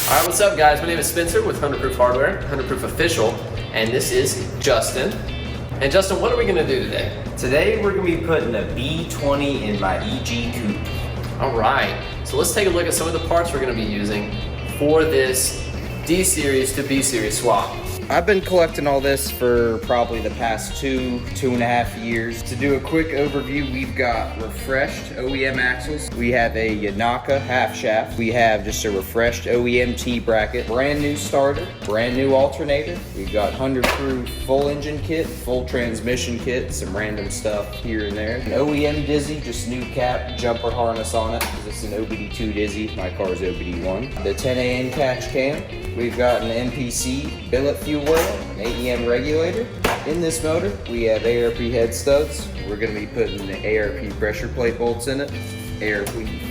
All right, what's up guys? My name is Spencer with 100 Proof Hardware, 100 Proof Official, and this is Justin. And Justin, what are we gonna do today? Today we're gonna be putting a B20 in my EJ Coupe. All right, so let's take a look at some of the parts we're gonna be using for this D series to B series swap. I've been collecting all this for probably the past two and a half years. To do a quick overview, we've got refreshed OEM axles. We have a Yanaka half shaft. We have just a refreshed OEM T-bracket. Brand new starter, brand new alternator. We've got 100 Proof full engine kit, full transmission kit, some random stuff here and there. An OEM Dizzy, just new cap, jumper harness on it, because it's an OBD2 Dizzy. My car's OBD1. The 10AN catch cam. We've got an MPC billet fuel oil, an AEM regulator. In this motor, we have ARP head studs. We're going to be putting the ARP pressure plate bolts in it, ARP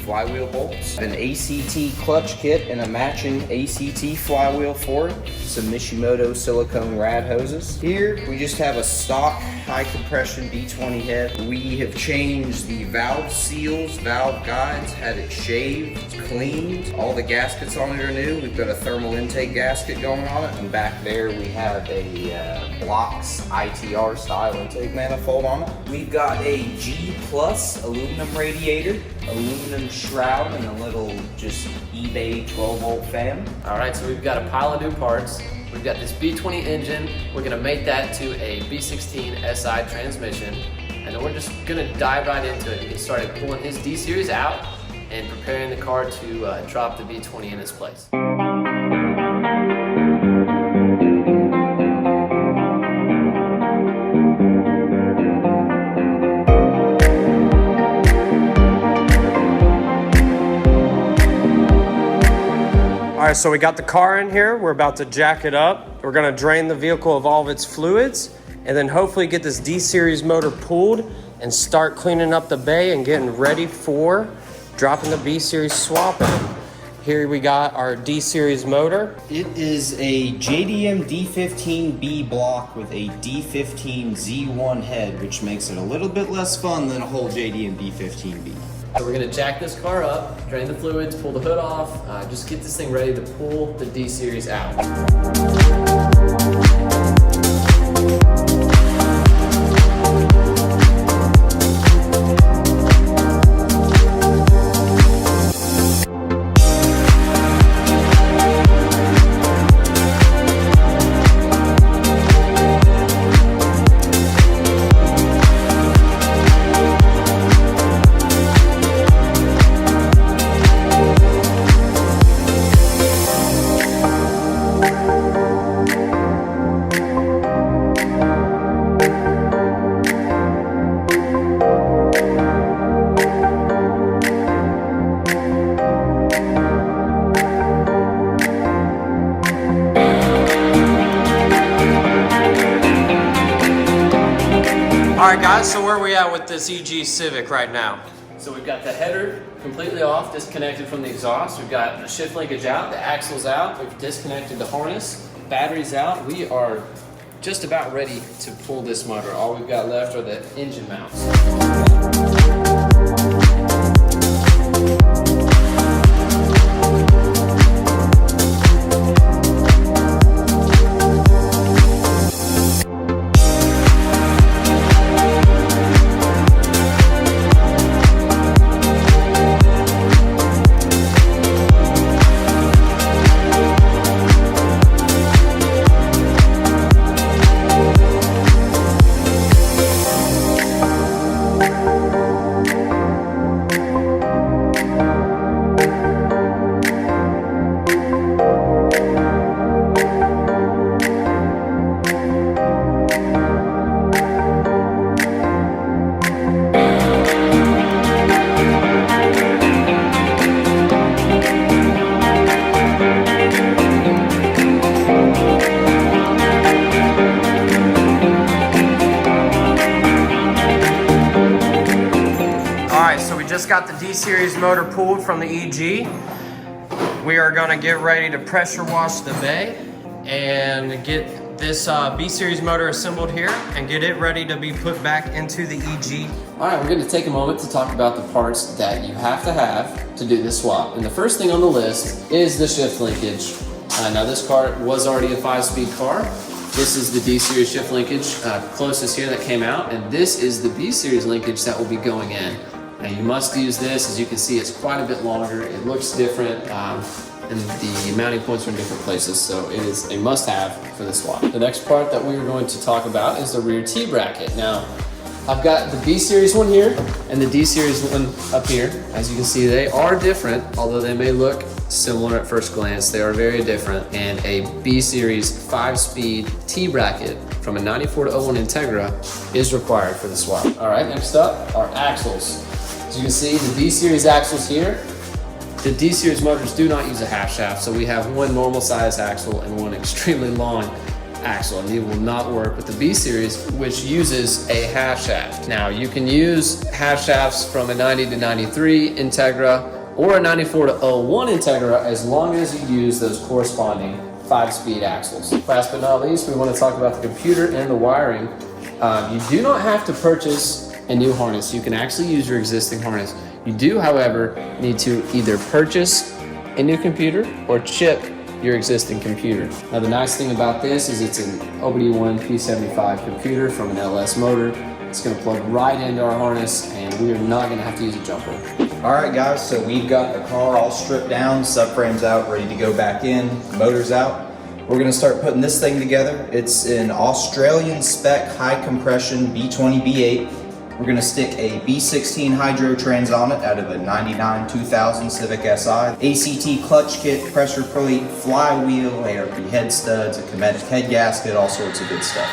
flywheel bolts, an ACT clutch kit and a matching ACT flywheel for it, some Mishimoto silicone rad hoses. Here, we just have a stock high compression B20 head. We have changed the valve seals, valve guides, had it shaved, cleaned. All the gaskets on it are new. We've got a thermal intake gasket going on it, and back there we have a Blocks ITR style intake manifold on it. We've got a G Plus aluminum radiator, aluminum shroud, and a little just eBay 12-volt fan. All right, so we've got a pile of new parts. We've got this B20 engine. We're gonna make that to a B16 SI transmission. And then we're just gonna dive right into it and get started pulling his D series out and preparing the car to drop the B20 in its place. All right, so we got the car in here. We're about to jack it up. We're gonna drain the vehicle of all of its fluids and then hopefully get this D-Series motor pulled and start cleaning up the bay and getting ready for dropping the B-Series swap in. Here we got our D-Series motor. It is a JDM D15B block with a D15 Z1 head, which makes it a little bit less fun than a whole JDM D15B. So we're gonna jack this car up, drain the fluids, pull the hood off, just get this thing ready to pull the D series out. All right, guys, so where are we at with this EJ Civic right now? So we've got the header completely off, disconnected from the exhaust. We've got the shift linkage out, the axle's out. We've disconnected the harness, battery's out. We are just about ready to pull this motor. All we've got left are the engine mounts. Just got the D-Series motor pulled from the EJ. We are gonna get ready to pressure wash the bay and get this B-Series motor assembled here and get it ready to be put back into the EG. All right, we're going to take a moment to talk about the parts that you have to do this swap. And the first thing on the list is the shift linkage. Now this car was already a 5-speed car. This is the D-Series shift linkage closest here that came out, and this is the B-Series linkage that will be going in. Now you must use this. As you can see, it's quite a bit longer. It looks different, and the mounting points are in different places, so it is a must-have for the swap. The next part that we are going to talk about is the rear T-bracket. Now, I've got the B-Series one here and the D-Series one up here. As you can see, they are different, although they may look similar at first glance. They are very different, and a B-Series 5-speed T-bracket from a 94 to 01 Integra is required for the swap. All right, next up are axles. As you can see, the D-Series axles here, the D-Series motors do not use a half shaft, so we have one normal size axle and one extremely long axle, and it will not work with the B-Series, which uses a half shaft. Now, you can use half shafts from a 90 to 93 Integra or a 94 to 01 Integra as long as you use those corresponding 5-speed axles. Last but not least, we want to talk about the computer and the wiring. You do not have to purchase a new harness. You can actually use your existing harness. You do, however, need to either purchase a new computer or chip your existing computer. Now, the nice thing about this is it's an OBD1 P75 computer from an LS motor. It's going to plug right into our harness, and we are not going to have to use a jumper. All right, guys, so we've got the car all stripped down, subframes out, ready to go back in, motors out. We're gonna start putting this thing together. It's an Australian spec high compression B20 B8. We're gonna stick a B16 hydro trans on it out of a 99 2000 Civic SI. ACT clutch kit, pressure plate, flywheel, ARP head studs, a Cometic head gasket, all sorts of good stuff.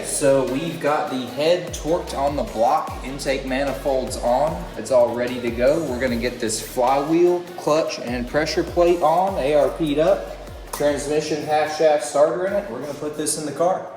So we've got the head torqued on the block, intake manifolds on. It's all ready to go. We're gonna get this flywheel, clutch, and pressure plate on, ARP'd up. Transmission half shaft starter in it. We're gonna put this in the car.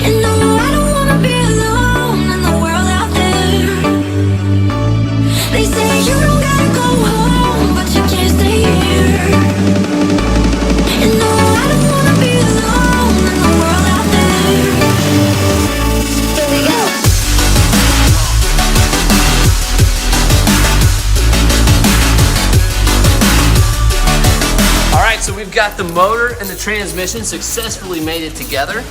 And no, I don't wanna be alone in the world. got the motor and the transmission successfully made it together.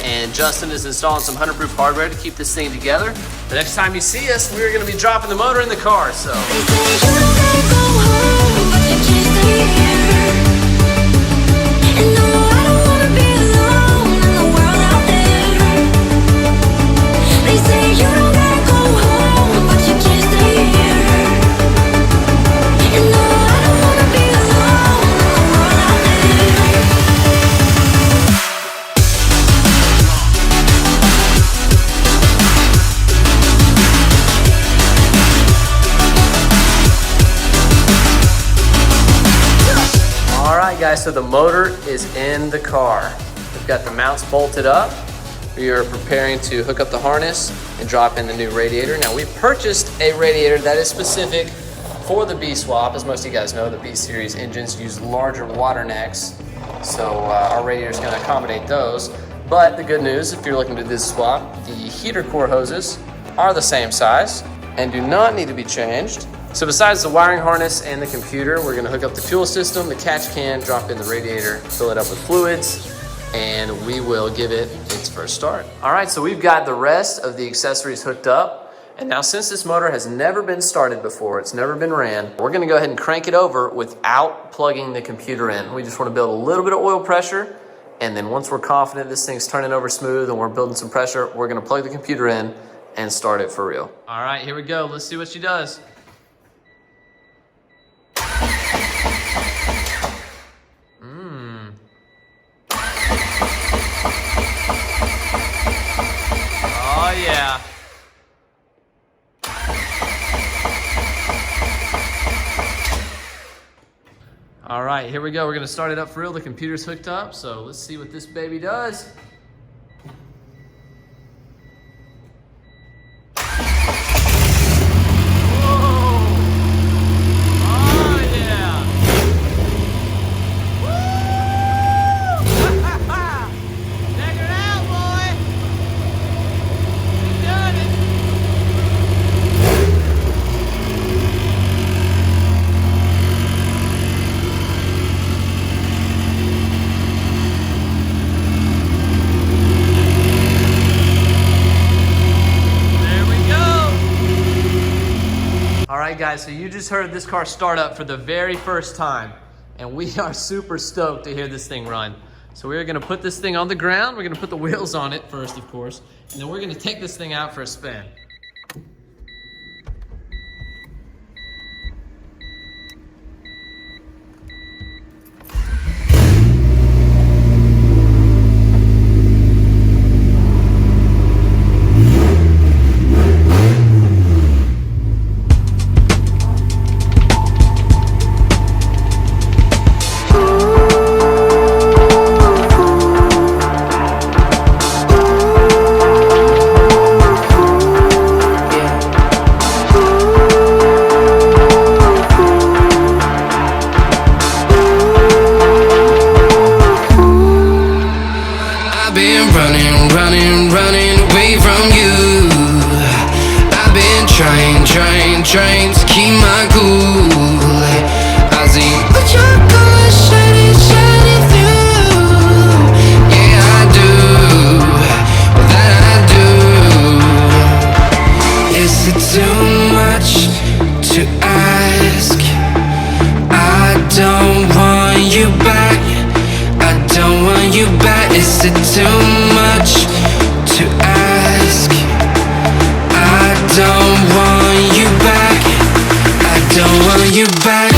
And Justin is installing some 100-proof hardware to keep this thing together. The next time you see us, we're gonna be dropping the motor in the car, so. Guys, so the motor is in the car. We've got the mounts bolted up. We are preparing to hook up the harness and drop in the new radiator. Now, we've purchased a radiator that is specific for the B swap. As most of you guys know, the B series engines use larger water necks, so our radiator is going to accommodate those. But the good news, if you're looking to do this swap, the heater core hoses are the same size and do not need to be changed. So besides the wiring harness and the computer, we're gonna hook up the fuel system, the catch can, drop in the radiator, fill it up with fluids, and we will give it its first start. All right, so we've got the rest of the accessories hooked up. And now since this motor has never been started before, it's never been ran, we're gonna go ahead and crank it over without plugging the computer in. We just wanna build a little bit of oil pressure, and then once we're confident this thing's turning over smooth and we're building some pressure, we're gonna plug the computer in and start it for real. All right, here we go. Let's see what she does. Oh yeah. All right, here we go. We're gonna start it up for real. The computer's hooked up, so let's see what this baby does. Guys, so you just heard this car start up for the very first time, and we are super stoked to hear this thing run. So we're gonna put this thing on the ground. We're gonna put the wheels on it first, of course, and then we're gonna take this thing out for a spin. Trying to keep my cool. I see what you're going shining through. Yeah, I do. Well, that I do. Is it too much to ask? I don't want you back. I don't want you back. Is it too much to ask? I don't want you back. I don't want you back.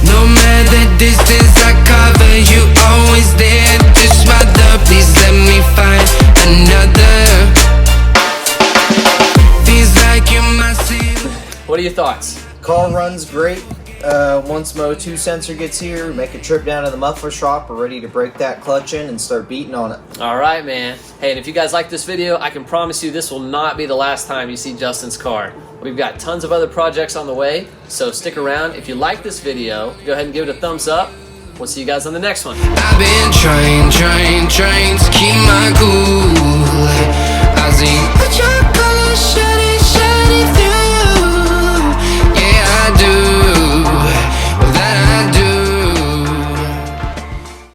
No matter the distance I cover, you always there. Just smother, please let me find another. What are your thoughts? Car runs great. once Mo 2 sensor gets here, make a trip down to the muffler shop. We're ready to break that clutch in and start beating on it. All right, man. Hey, and if you guys like this video, I can promise you this will not be the last time you see Justin's car. We've got tons of other projects on the way, so stick around. If you like this video, go ahead and give it a thumbs up. We'll see you guys on the next one. I've been trying to keep my cool.